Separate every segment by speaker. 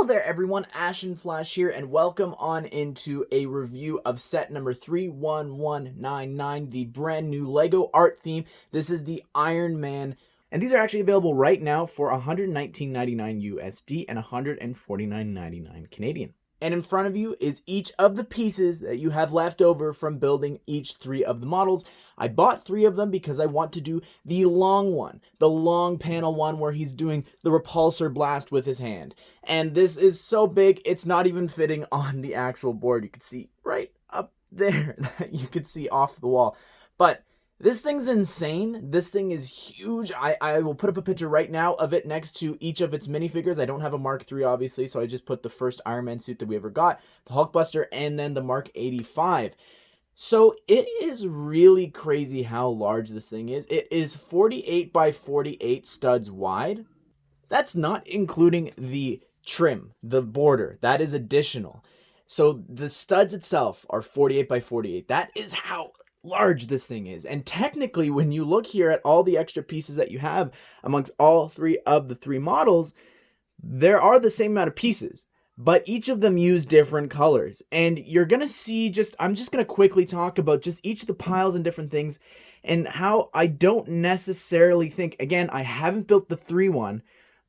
Speaker 1: Hello there everyone, Ashnflash here, and welcome on into a review of set number 31199, the brand new LEGO art theme. This is the Iron Man, and these are actually available right now for $119.99 USD and $149.99 Canadian. And in front of you is each of the pieces that you have left over from building each three of the models. I bought three of them because I want to do the long one, the long panel one where he's doing the repulsor blast with his hand. And this is so big, it's not even fitting on the actual board. You can see right up there that you could see off the wall. But this thing's insane. This thing is huge. I will put up a picture right now of it next to each of its minifigures. I don't have a Mark III, obviously, so I just put the first Iron Man suit that we ever got, the Hulkbuster, and then the Mark 85. So it is really crazy how large this thing is. It is 48 by 48 studs wide. That's not including the trim, the border. That is additional. So the studs itself are 48 by 48. That is how large this thing is. And technically, when you look here at all the extra pieces that you have amongst all three of the three models, there are the same amount of pieces, but each of them use different colors. And you're gonna see I'm just gonna quickly talk about just each of the piles and different things and how I don't necessarily think, again, I haven't built the 3-1,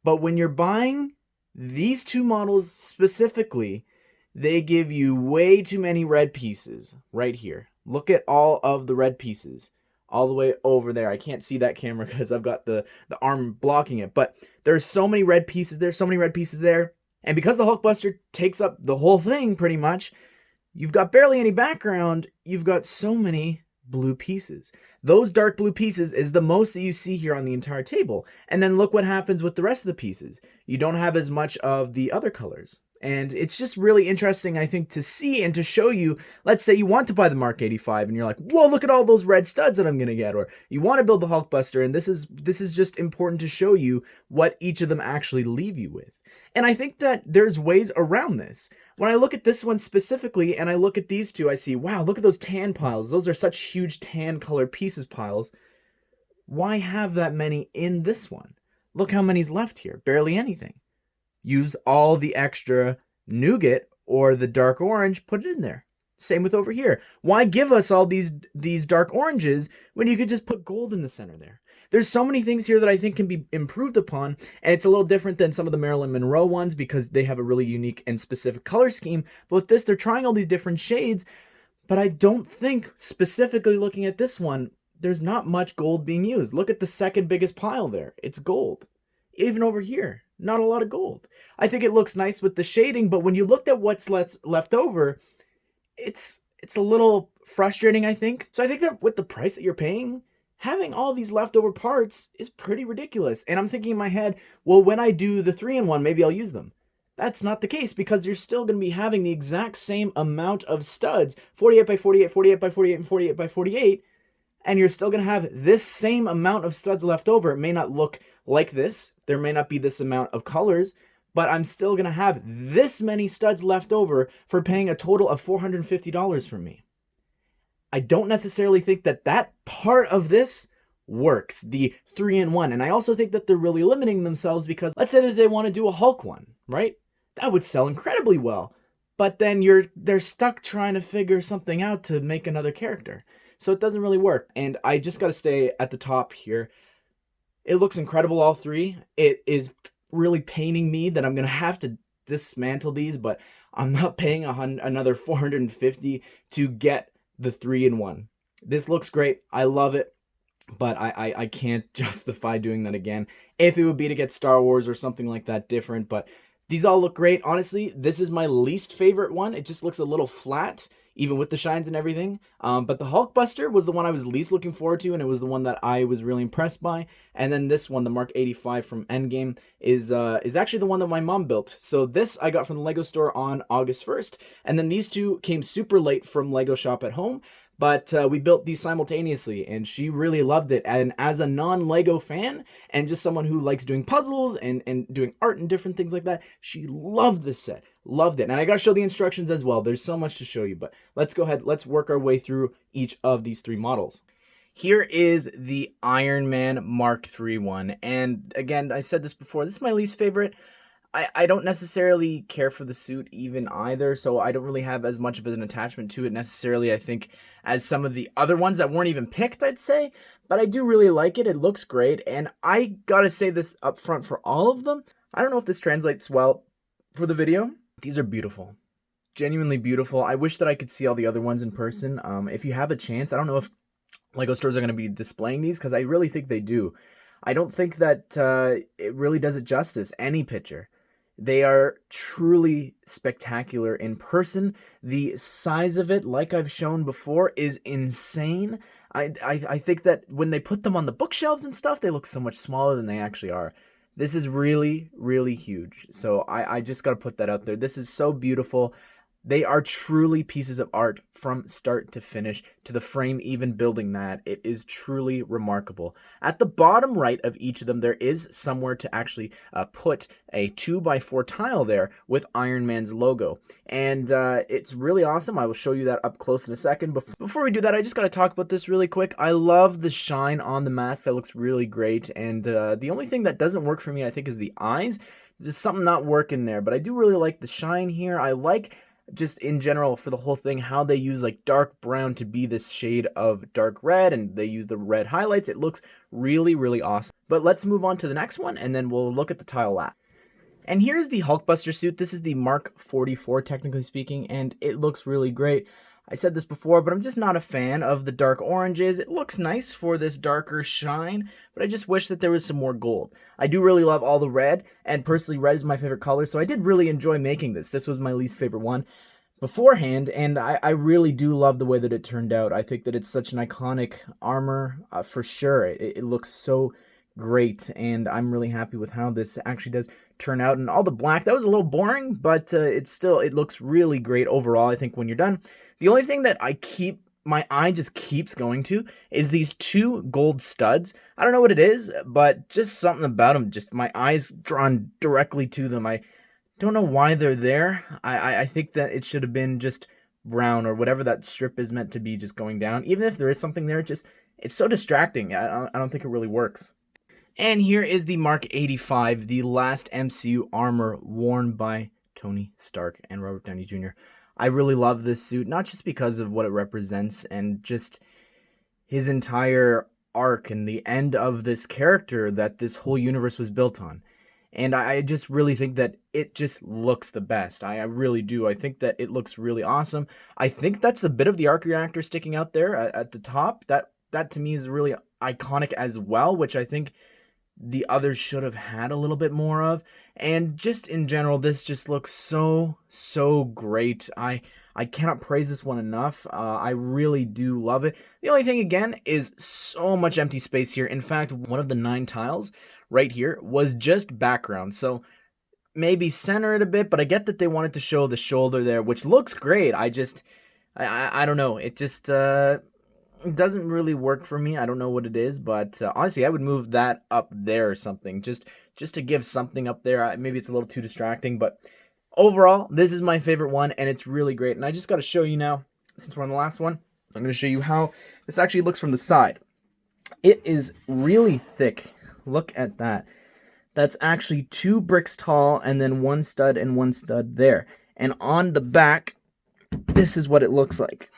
Speaker 1: but when you're buying these two models specifically, they give you way too many red pieces right here. Look at all of the red pieces all the way over there. I can't see that camera because I've got the arm blocking it, but there's so many red pieces there, so many red pieces there. And because the Hulkbuster takes up the whole thing pretty much, you've got barely any background, you've got so many blue pieces. Those dark blue pieces is the most that you see here on the entire table. And then look what happens with the rest of the pieces. You don't have as much of the other colors. And it's just really interesting, I think, to see and to show you. Let's say you want to buy the Mark 85 and you're like, whoa, look at all those red studs that I'm going to get. Or you want to build the Hulkbuster, and this is just important to show you what each of them actually leave you with. And I think that there's ways around this. When I look at this one specifically and I look at these two, I see, wow, look at those tan piles. Those are such huge tan colored pieces piles. Why have that many in this one? Look how many's left here. Barely anything. Use all the extra nougat or the dark orange, put it in there. Same with over here. Why give us all these dark oranges when you could just put gold in the center there? There's so many things here that I think can be improved upon, and it's a little different than some of the Marilyn Monroe ones because they have a really unique and specific color scheme. But with this, they're trying all these different shades, but I don't think, specifically looking at this one, there's not much gold being used. Look at the second biggest pile there. It's gold. Even over here, not a lot of gold. I think it looks nice with the shading, but when you looked at what's left over, it's a little frustrating, I think. So I think that with the price that you're paying, having all these leftover parts is pretty ridiculous. And I'm thinking in my head, well, when I do the 3-in-1, maybe I'll use them. That's not the case because you're still going to be having the exact same amount of studs, 48 by 48, 48 by 48, and 48 by 48, and you're still going to have this same amount of studs left over. It may not look like this. There may not be this amount of colors, but I'm still going to have this many studs left over for paying a total of $450 from me. I don't necessarily think that that part of this works, the 3-in-1. And I also think that they're really limiting themselves because let's say that they want to do a Hulk one, right? That would sell incredibly well. But then they're stuck trying to figure something out to make another character. So it doesn't really work. And I just got to stay at the top here. It looks incredible, all three. It is really paining me that I'm going to have to dismantle these, but I'm not paying another $450 to get the 3-in-1. This looks great. I love it, but I can't justify doing that again. If it would be to get Star Wars or something like that different, but these all look great. Honestly, this is my least favorite one. It just looks a little flat, even with the shines and everything. But the Hulkbuster was the one I was least looking forward to, and it was the one that I was really impressed by. And then this one, the Mark 85 from Endgame, is actually the one that my mom built. So this I got from the Lego store on August 1st. And then these two came super late from Lego Shop at Home. But we built these simultaneously, and she really loved it. And as a non-Lego fan, and just someone who likes doing puzzles and doing art and different things like that, she loved this set. Loved it. And I got to show the instructions as well. There's so much to show you, but let's go ahead. Let's work our way through each of these three models. Here is the Iron Man Mark III one. And again, I said this before, this is my least favorite. I don't necessarily care for the suit even either, so I don't really have as much of an attachment to it necessarily, I think, as some of the other ones that weren't even picked, I'd say. But I do really like it. It looks great, and I gotta say this up front for all of them. I don't know if this translates well for the video. These are beautiful. Genuinely beautiful. I wish that I could see all the other ones in person. If you have a chance, I don't know if LEGO stores are going to be displaying these, because I really think they do. I don't think that it really does it justice, any picture. They are truly spectacular in person. The size of it, like I've shown before, is insane. I think that when they put them on the bookshelves and stuff, they look so much smaller than they actually are. This is really, really huge. So I just got to put that out there. This is so beautiful. They are truly pieces of art from start to finish, to the frame even building that. It is truly remarkable. At the bottom right of each of them, there is somewhere to actually put a 2x4 tile there with Iron Man's logo. And it's really awesome. I will show you that up close in a second. Before we do that, I just got to talk about this really quick. I love the shine on the mask. That looks really great. And the only thing that doesn't work for me, I think, is the eyes. There's something not working there. But I do really like the shine here. I like, just in general for the whole thing, how they use like dark brown to be this shade of dark red, and they use the red highlights. It looks really, really awesome. But let's move on to the next one, and then we'll look at the tile last. And here's the Hulkbuster suit. This is the Mark 44, technically speaking, and it looks really great. I said this before, but I'm just not a fan of the dark oranges. It looks nice for this darker shine, but I just wish that there was some more gold. I do really love all the red, and personally red is my favorite color, so I did really enjoy making this. This was my least favorite one beforehand, and I really do love the way that it turned out. I think that it's such an iconic armor, for sure. It looks so great, and I'm really happy with how this actually does turn out. And all the black, that was a little boring, but it looks really great overall, I think, when you're done. The only thing that my eye just keeps going to is these two gold studs. I don't know what it is, but just something about them, just my eyes drawn directly to them. I don't know why they're there. I think that it should have been just brown, or whatever that strip is meant to be, just going down. Even if there is something there, it's so distracting. I don't think it really works. And here is the Mark 85, the last MCU armor worn by Tony Stark and Robert Downey Jr. I really love this suit, not just because of what it represents and just his entire arc and the end of this character that this whole universe was built on. And I just really think that it just looks the best. I really do. I think that it looks really awesome. I think that's a bit of the arc reactor sticking out there at the top. That to me is really iconic as well, which I think the others should have had a little bit more of. And just in general, this just looks so, so great. I cannot praise this one enough. I really do love it. The only thing, again, is so much empty space here. In fact, one of the 9 tiles right here was just background. So maybe center it a bit, but I get that they wanted to show the shoulder there, which looks great. I don't know. It just it doesn't really work for me. I don't know what it is, but honestly, I would move that up there or something, just to give something up there. Maybe it's a little too distracting, but overall, this is my favorite one, and it's really great. And I just got to show you now, since we're on the last one, I'm going to show you how this actually looks from the side. It is really thick. Look at that. That's actually 2 bricks tall, and then 1 stud and 1 stud there. And on the back, this is what it looks like.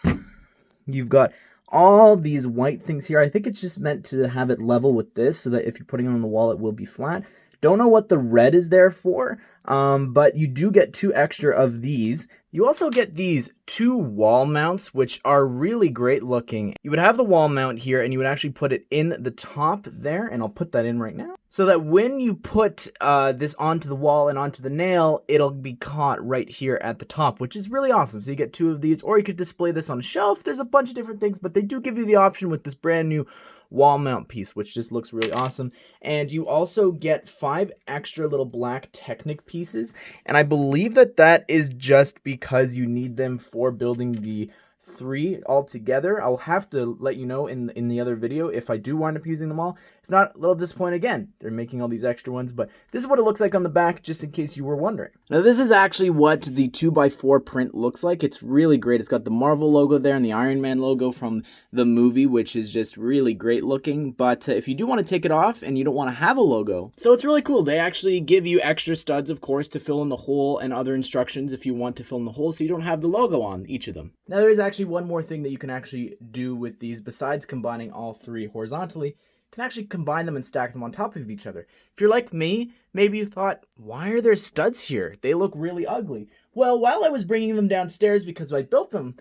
Speaker 1: You've got all these white things here. I think it's just meant to have it level with this, so that if you're putting it on the wall, it will be flat. Don't know what the red is there for, but you do get 2 extra of these. You also get these 2 wall mounts, which are really great looking. You would have the wall mount here, and you would actually put it in the top there, and I'll put that in right now, so that when you put this onto the wall and onto the nail, it'll be caught right here at the top, which is really awesome. So you get 2 of these, or you could display this on a shelf. There's a bunch of different things, but they do give you the option with this brand new wall mount piece, which just looks really awesome. And you also get 5 extra little black Technic pieces, and I believe that that is just because you need them for building the 3 all together. I'll have to let you know in the other video if I do wind up using them all. If not, a little disappointed again. They're making all these extra ones, but this is what it looks like on the back, just in case you were wondering. Now, this is actually what the 2x4 print looks like. It's really great. It's got the Marvel logo there and the Iron Man logo from the movie, which is just really great looking. But if you do want to take it off and you don't want to have a logo, so it's really cool. They actually give you extra studs, of course, to fill in the hole and other instructions if you want to fill in the hole, so you don't have the logo on each of them. Now, there is actually one more thing that you can actually do with these besides combining all three horizontally. You can actually combine them and stack them on top of each other. If you're like me, maybe you thought, why are there studs here? They look really ugly. Well, while I was bringing them downstairs, because I built them,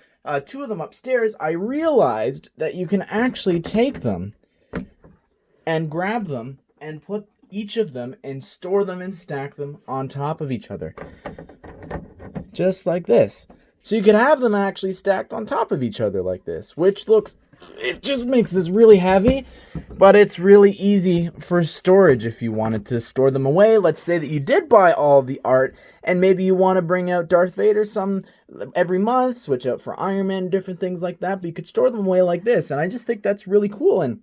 Speaker 1: two of them upstairs, I realized that you can actually take them and grab them and put each of them and store them and stack them on top of each other. Just like this. So you can have them actually stacked on top of each other like this, which looks, it just makes this really heavy, but it's really easy for storage if you wanted to store them away. Let's say that you did buy all the art and maybe you want to bring out Darth Vader every month, switch out for Iron Man, different things like that, but you could store them away like this. And I just think that's really cool. And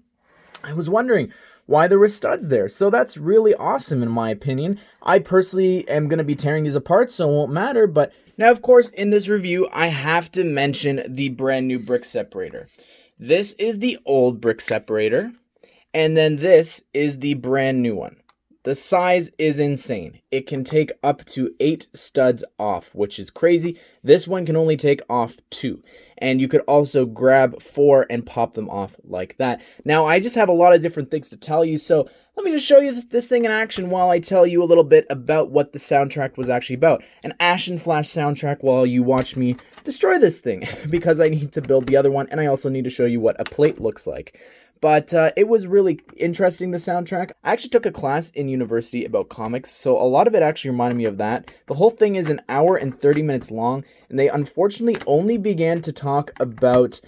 Speaker 1: I was wondering why there were studs there. So that's really awesome in my opinion. I personally am going to be tearing these apart, so it won't matter. But now, of course, in this review, I have to mention the brand new brick separator. This is the old brick separator, and then this is the brand new one. The size is insane. It can take up to 8 studs off, which is crazy. This one can only take off 2. And you could also grab 4 and pop them off like that. Now, I just have a lot of different things to tell you, so let me just show you this thing in action while I tell you a little bit about what the soundtrack was actually about. An Ashnflash soundtrack while you watch me destroy this thing, because I need to build the other one, and I also need to show you what a plate looks like. But it was really interesting, the soundtrack. I actually took a class in university about comics, so a lot of it actually reminded me of that. The whole thing is an hour and 30 minutes long, and they unfortunately only began to talk about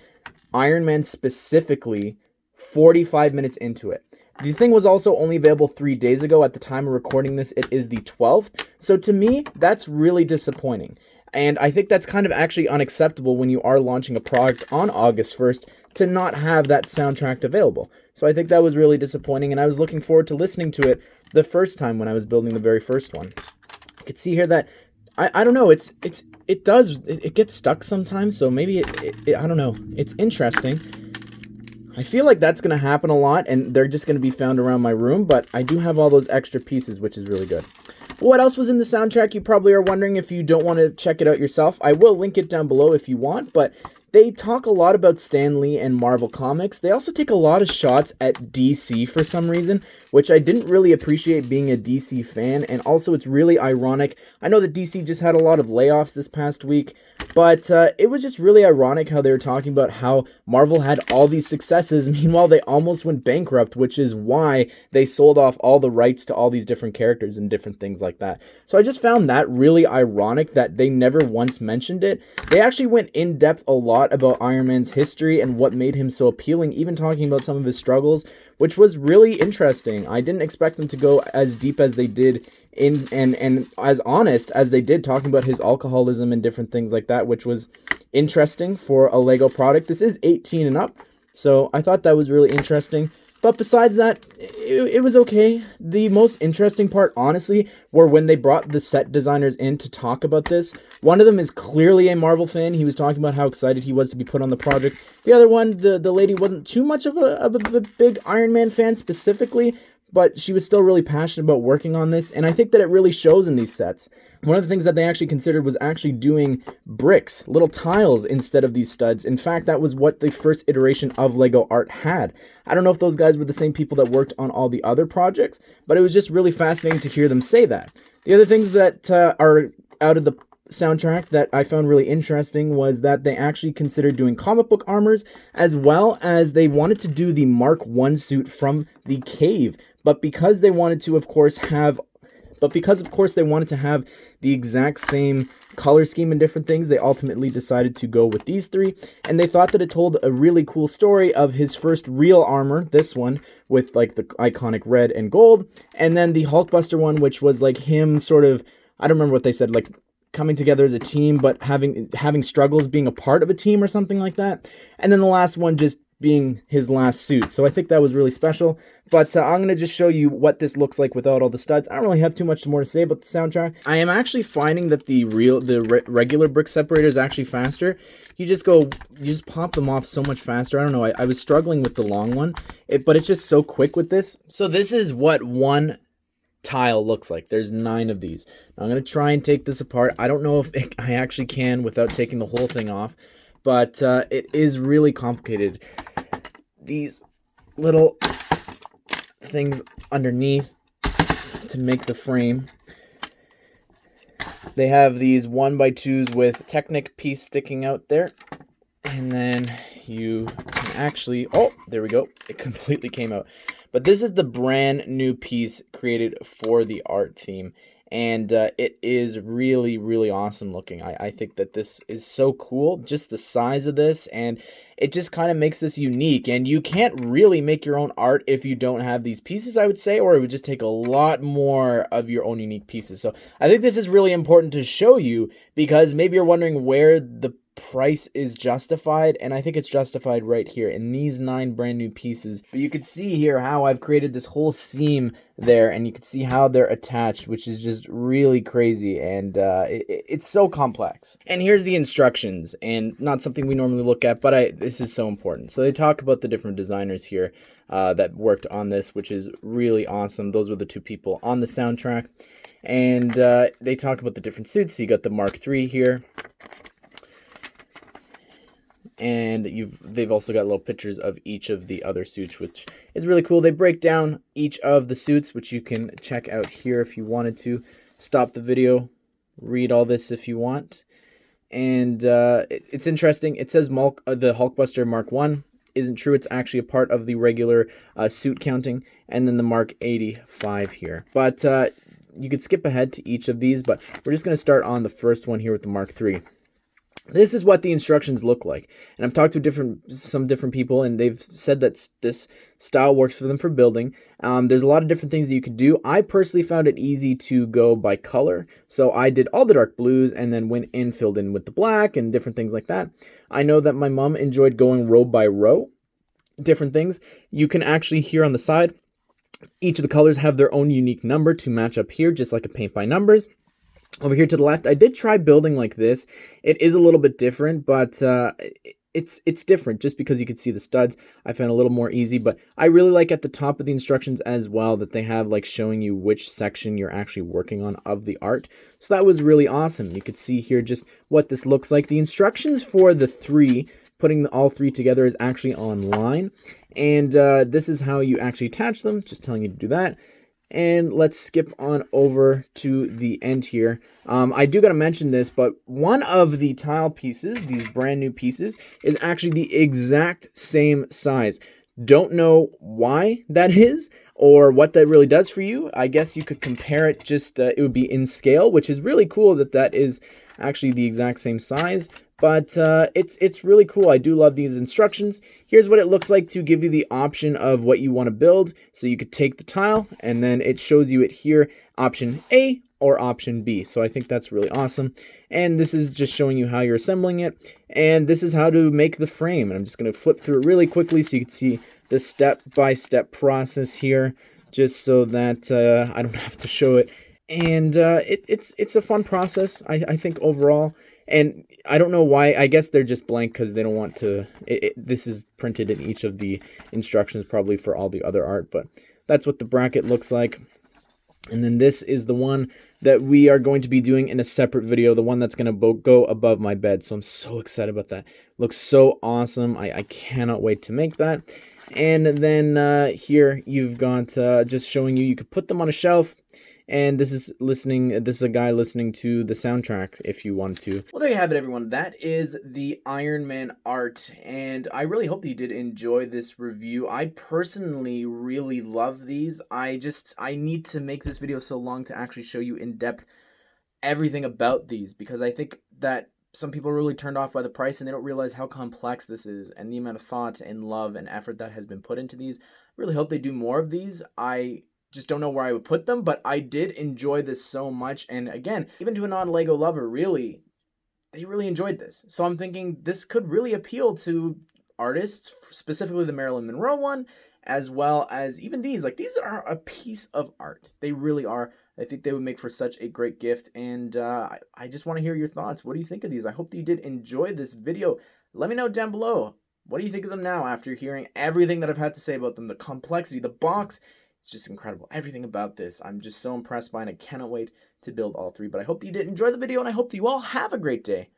Speaker 1: Iron Man specifically 45 minutes into it. The thing was also only available 3 days ago. At the time of recording this, it is the 12th. So to me, that's really disappointing. And I think that's kind of actually unacceptable when you are launching a product on August 1st to not have that soundtrack available. So I think that was really disappointing, and I was looking forward to listening to it the first time when I was building the very first one. You can see here that, I don't know, it gets stuck sometimes, so maybe I don't know, it's interesting. I feel like that's going to happen a lot, and they're just going to be found around my room, but I do have all those extra pieces, which is really good. What else was in the soundtrack? You probably are wondering. If you don't want to check it out yourself, I will link it down below if you want, but they talk a lot about Stan Lee and Marvel Comics. They also take a lot of shots at DC for some reason, which I didn't really appreciate being a DC fan, and also it's really ironic. I know that DC just had a lot of layoffs this past week, but it was just really ironic how they were talking about how Marvel had all these successes, meanwhile they almost went bankrupt, which is why they sold off all the rights to all these different characters and different things like that. So I just found that really ironic that they never once mentioned it. They actually went in depth a lot about Iron Man's history and what made him so appealing, even talking about some of his struggles, which was really interesting. I didn't expect them to go as deep as they did and as honest as they did, talking about his alcoholism and different things like that, which was interesting for a Lego product. This is 18 and up, so I thought that was really interesting. But besides that, it was okay. The most interesting part, honestly, were when they brought the set designers in to talk about this. One of them is clearly a Marvel fan. He was talking about how excited he was to be put on the project. The other one, the lady, wasn't too much of a big Iron Man fan specifically, but she was still really passionate about working on this, and I think that it really shows in these sets. One of the things that they actually considered was actually doing bricks, little tiles, instead of these studs. In fact, that was what the first iteration of Lego Art had. I don't know if those guys were the same people that worked on all the other projects, but it was just really fascinating to hear them say that. The other things that are out of the soundtrack that I found really interesting was that they actually considered doing comic book armors, as well as they wanted to do the Mark I suit from the cave. But because they wanted to, of course, they wanted to have the exact same color scheme and different things, they ultimately decided to go with these three. And they thought that it told a really cool story of his first real armor, this one, with like the iconic red and gold. And then the Hulkbuster one, which was like him sort of, I don't remember what they said, like coming together as a team, but having struggles being a part of a team or something like that. And then the last one just being his last suit. So I think that was really special. But I'm going to just show you what this looks like without all the studs. I don't really have too much more to say about the soundtrack. I am actually finding that the regular brick separator is actually faster. You just pop them off so much faster. I don't know. I was struggling with the long one, but it's just so quick with this. So this is what one tile looks like. There's 9 of these. Now I'm going to try and take this apart. I don't know if I actually can without taking the whole thing off, but it is really complicated. These little things underneath to make the frame. They have these 1x2s with Technic piece sticking out there. And then you can actually, oh, there we go. It completely came out. But this is the brand new piece created for the art theme. And it is really, really awesome looking. I think that this is so cool, just the size of this, and it just kind of makes this unique. And you can't really make your own art if you don't have these pieces, I would say, or it would just take a lot more of your own unique pieces. So I think this is really important to show you, because maybe you're wondering where the price is justified, and I think it's justified right here in these 9 brand new pieces. But you can see here how I've created this whole seam there, and you can see how they're attached, which is just really crazy, and it's so complex. And here's the instructions, and not something we normally look at, but this is so important. So they talk about the different designers here that worked on this, which is really awesome. Those were the 2 people on the soundtrack, and they talk about the different suits. So you got the Mark III here, and they've also got little pictures of each of the other suits, which is really cool. They break down each of the suits, which you can check out here if you wanted to. Stop the video, read all this if you want. And it's interesting. It says the Hulkbuster Mark 1 isn't true. It's actually a part of the regular suit counting, and then the Mark 85 here. But you could skip ahead to each of these, but we're just going to start on the first one here with the Mark III. This is what the instructions look like, and I've talked to some different people, and they've said that this style works for them for building. There's a lot of different things that you could do. I personally found it easy to go by color, so I did all the dark blues and then filled in with the black and different things like that. I know that my mom enjoyed going row by row, different things. You can actually, here on the side, each of the colors have their own unique number to match up here, just like a paint by numbers. Over here to the left, I did try building like this. It is a little bit different, but it's different just because you can see the studs. I found it a little more easy, but I really like at the top of the instructions as well that they have like showing you which section you're actually working on of the art. So that was really awesome. You could see here just what this looks like. The instructions for the 3, putting all 3 together, is actually online, and this is how you actually attach them, just telling you to do that. And let's skip on over to the end here. I do got to mention this, but one of the tile pieces, these brand new pieces, is actually the exact same size. Don't know why that is or what that really does for you. I guess you could compare it, just it would be in scale, which is really cool that is actually the exact same size. But it's really cool. I do love these instructions. Here's what it looks like to give you the option of what you want to build. So you could take the tile, and then it shows you it here, option A or option B. So I think that's really awesome. And this is just showing you how you're assembling it. And this is how to make the frame. And I'm just going to flip through it really quickly so you can see the step-by-step process here, just so that I don't have to show it. And it's a fun process, I think, overall. And I don't know why. I guess they're just blank because they don't want to. This is printed in each of the instructions, probably for all the other art. But that's what the bracket looks like. And then this is the one that we are going to be doing in a separate video, the one that's going to go above my bed. So I'm so excited about that. Looks so awesome. I cannot wait to make that. And then here you've got just showing you could put them on a shelf. And this is a guy listening to the soundtrack if you want to. Well, there you have it, everyone. That is the Iron Man art, and I really hope that you did enjoy this review. I personally really love these. I need to make this video so long to actually show you in depth everything about these, because I think that some people are really turned off by the price and they don't realize how complex this is and the amount of thought and love and effort that has been put into these. I really hope they do more of these. I just don't know where I would put them, but I did enjoy this so much. And again, even to a non-Lego lover, they really enjoyed this. So I'm thinking this could really appeal to artists, specifically the Marilyn Monroe one, as well as even these. Like, these are a piece of art. They really are. I think they would make for such a great gift, and I just want to hear your thoughts. What do you think of these? I hope that you did enjoy this video. Let me know down below. What do you think of them now after hearing everything that I've had to say about them? The complexity, the box, it's just incredible. Everything about this, I'm just so impressed by, and I cannot wait to build all three. But I hope that you did enjoy the video, and I hope that you all have a great day.